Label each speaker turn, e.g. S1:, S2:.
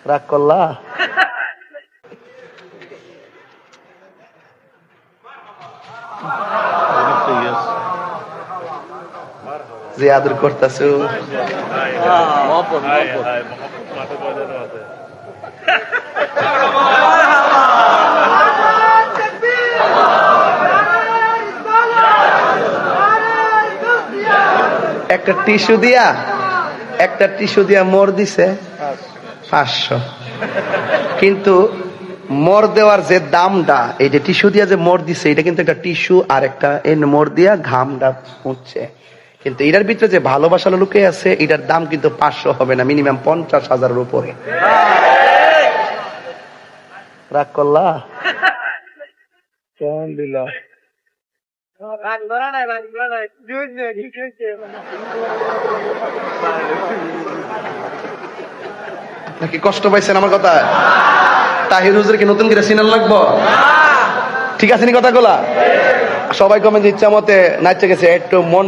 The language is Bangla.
S1: রাগ করলা? যে আদর করতেছো একটা টিস্যু দিয়া মোর দিছে 500, কিন্তু মোর দেওয়ার যে দামটা, এই যে টিস্যু দিয়া যে মোর দিছে, এটা কিন্তু একটা টিস্যু আর একটা মোর দিয়া ঘামটা উঠছে, কিন্তু এটার ভিতরে যে ভালোবাসা লুকে আছে, এটার দাম কিন্তু 500 হবে না, মিনিমাম 50,000-এর উপরে। রাগ করলা? কেমন দিল? নাকি কষ্ট পাইছেন আমার কথা? তাহির হুজুর কি নতুন করে সিনাল লাগবো? ঠিক আছে নি কথাগুলা? সবাই কমেন্ট ইচ্ছা মতে নাচতে গেছে, একটু মন